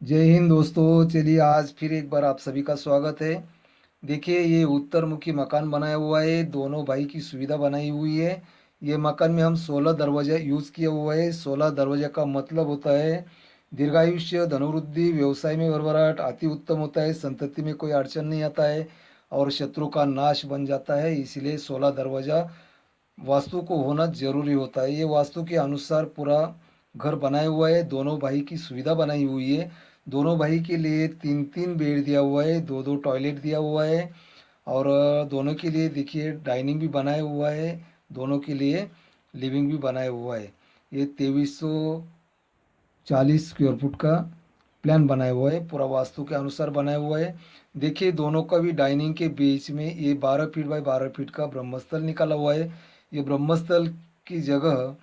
जय हिंद दोस्तों। चलिए आज फिर एक बार आप सभी का स्वागत है। देखिए ये उत्तर मुखी मकान बनाया हुआ है, दोनों भाई की सुविधा बनाई हुई है। ये मकान में हम 16 दरवाजा यूज़ किया हुआ है। 16 दरवाजा का मतलब होता है दीर्घायुष्य, धनवृद्धि, व्यवसाय में भरभराट, अति उत्तम होता है, संतति में कोई अड़चन नहीं आता है और शत्रु का नाश बन जाता है। इसलिए 16 दरवाजा वास्तु को होना जरूरी होता है। ये वास्तु के अनुसार पूरा घर बनाया हुआ है, दोनों भाई की सुविधा बनाई हुई है। दोनों भाई के लिए तीन तीन बेड दिया हुआ है, दो दो टॉयलेट दिया हुआ है और दोनों के लिए देखिए डाइनिंग भी बनाया हुआ है, दोनों के लिए लिविंग भी बनाया हुआ है। ये 2340 स्क्वायर फुट का प्लान बनाया हुआ है, पूरा वास्तु के अनुसार बनाया हुआ है। देखिए दोनों का भी डाइनिंग के बीच में ये 12 फीट बाय 12 फीट का ब्रह्मस्थल निकाला हुआ है। ये ब्रह्मस्थल की जगह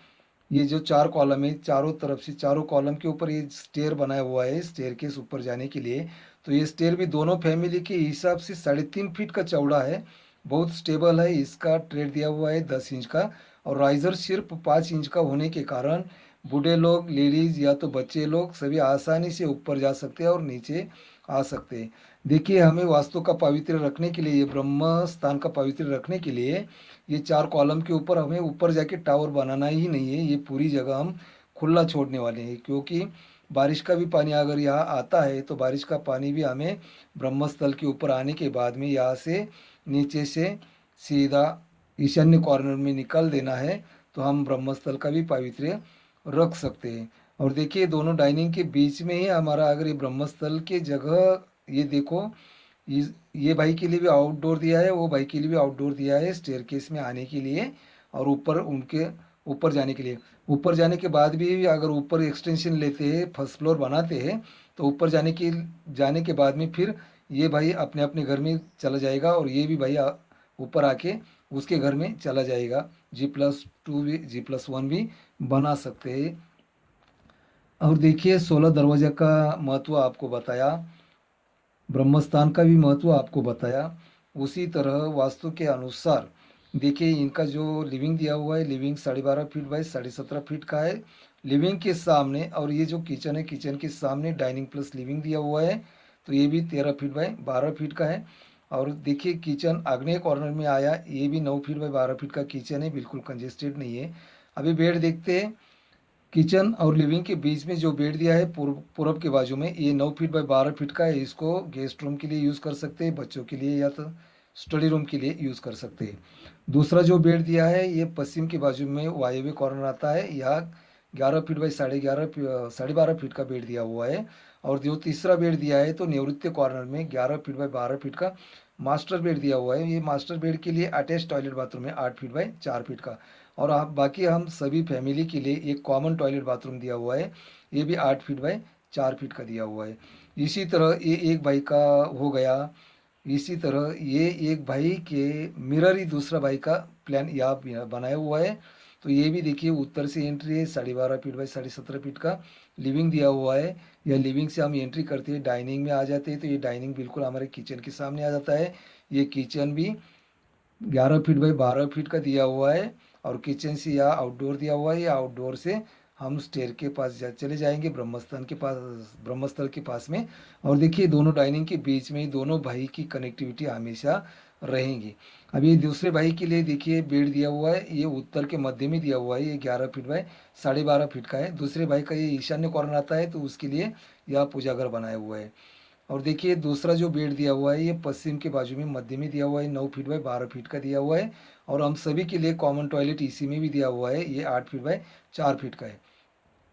ये जो चार कॉलम है, चारों तरफ से चारों कॉलम के ऊपर ये स्टेयर बनाया हुआ है, स्टेयर केस ऊपर जाने के लिए। तो ये स्टेयर भी दोनों फैमिली के हिसाब से 3.5 फीट का चौड़ा है, बहुत स्टेबल है। इसका ट्रेड दिया हुआ है 10 इंच का और राइजर सिर्फ 5 इंच का होने के कारण बूढ़े लोग, लेडीज या तो बच्चे लोग सभी आसानी से ऊपर जा सकते हैं और नीचे आ सकते हैं। देखिए हमें वास्तु का पवित्र रखने के लिए, ये ब्रह्म स्थान का पवित्र रखने के लिए ये चार कॉलम के ऊपर हमें ऊपर जाके टावर बनाना ही नहीं है। ये पूरी जगह हम खुला छोड़ने वाले हैं, क्योंकि बारिश का भी पानी अगर यहाँ आता है तो बारिश का पानी भी हमें ब्रह्मस्थल के ऊपर आने के बाद में यहाँ से नीचे से सीधा ईशान्य कॉर्नर में निकाल देना है। तो हम ब्रह्मस्थल का भी पवित्र रख सकते हैं। और देखिए दोनों डाइनिंग के बीच में ही हमारा अगर ये ब्रह्मस्थल की जगह, ये देखो ये भाई के लिए भी आउटडोर दिया है, वो भाई के लिए भी आउटडोर दिया है स्टेयरकेस में आने के लिए और ऊपर उनके ऊपर जाने के लिए। ऊपर जाने के बाद भी अगर ऊपर एक्सटेंशन लेते हैं, फर्स्ट फ्लोर बनाते हैं, तो ऊपर जाने के बाद में फिर ये भाई अपने अपने घर में चला जाएगा और ये भी भाई ऊपर आके उसके घर में चला जाएगा। G+2 भी, G+1 भी बना सकते हैं। और देखिए 16 दरवाजा का महत्व आपको बताया, ब्रह्मस्थान का भी महत्व आपको बताया। उसी तरह वास्तु के अनुसार देखिए इनका जो लिविंग दिया हुआ है, लिविंग 12.5 फीट बाय 17.5 फीट का है। लिविंग के सामने, और ये जो किचन है, किचन के सामने डाइनिंग प्लस लिविंग दिया हुआ है, तो ये भी 13 फीट बाय 12 फीट का है। और देखिए किचन आग्नेय कॉर्नर में आया, ये भी 9 फीट बाय 12 फीट का किचन है, बिल्कुल कंजेस्टेड नहीं है। अभी बेड देखते हैं। किचन और लिविंग के बीच में जो बेड दिया है पूरब के बाजू में, ये 9 फीट बाय 12 फीट का है। इसको गेस्ट रूम के लिए यूज़ कर सकते हैं, बच्चों के लिए या तो स्टडी रूम के लिए यूज़ कर सकते हैं। दूसरा जो बेड दिया है ये पश्चिम के बाजू में वायव्य कॉर्नर आता है, यहाँ 11 फीट बाई 11.5 फीट का बेड दिया हुआ है। और जो तीसरा बेड दिया है तो निवृत्ति कॉर्नर में 11 फीट बाई 12 फीट का मास्टर बेड दिया हुआ है। ये मास्टर बेड के लिए अटैच टॉयलेट बाथरूम है 8 फीट बाई 4 फीट का। और आप बाकी हम सभी फैमिली के लिए एक कॉमन टॉयलेट बाथरूम दिया हुआ है, ये भी 8 फीट बाई 4 फीट का दिया हुआ है। इसी तरह ये एक भाई का हो गया। इसी तरह ये एक भाई के मिरर ही दूसरा भाई का प्लान यहाँ बनाया हुआ है। तो ये भी देखिए उत्तर से एंट्री है, 12.5 फीट बाई 17.5 फीट का लिविंग दिया हुआ है। या लिविंग से हम एंट्री करते हैं, डाइनिंग में आ जाते हैं, तो ये डाइनिंग बिल्कुल हमारे किचन के सामने आ जाता है। ये किचन भी 11 फीट बाई 12 फीट का दिया हुआ है और किचन से या आउटडोर दिया हुआ है, या आउटडोर से हम स्टेयर के पास चले जाएंगे ब्रह्मस्थल के पास में। और देखिए दोनों डाइनिंग के बीच में ही दोनों भाई की कनेक्टिविटी हमेशा रहेंगी। अब ये दूसरे भाई के लिए देखिए बेड दिया हुआ है, ये उत्तर के मध्य में दिया हुआ है, ये 11 फीट बाय 12.5 फीट का है। दूसरे भाई का ये ईशान्य कॉर्नर आता है, तो उसके लिए यह पूजा घर बनाया हुआ है। और देखिए दूसरा जो बेड दिया हुआ है ये पश्चिम के बाजू में मध्य में दिया हुआ है, 9 फीट बाई 12 फीट का दिया हुआ है। और हम सभी के लिए कॉमन टॉयलेट इसी में भी दिया हुआ है, ये 8 फीट बाई 4 फीट का है।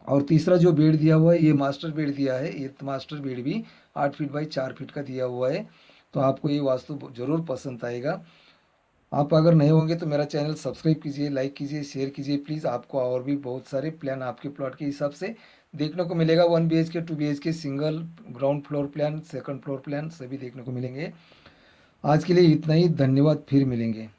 और तीसरा जो बेड दिया हुआ है ये मास्टर बेड दिया है, ये मास्टर बेड भी 8 फीट बाई 4 फीट का दिया हुआ है। तो आपको ये वास्तु जरूर पसंद आएगा। आप अगर नए होंगे तो मेरा चैनल सब्सक्राइब कीजिए, लाइक कीजिए, शेयर कीजिए प्लीज़। आपको और भी बहुत सारे प्लान आपके प्लॉट के हिसाब से देखने को मिलेगा। 1 BHK 2 BHK single, ground floor plan, second floor plan सभी देखने को मिलेंगे। आज के लिए इतना ही, धन्यवाद, फिर मिलेंगे।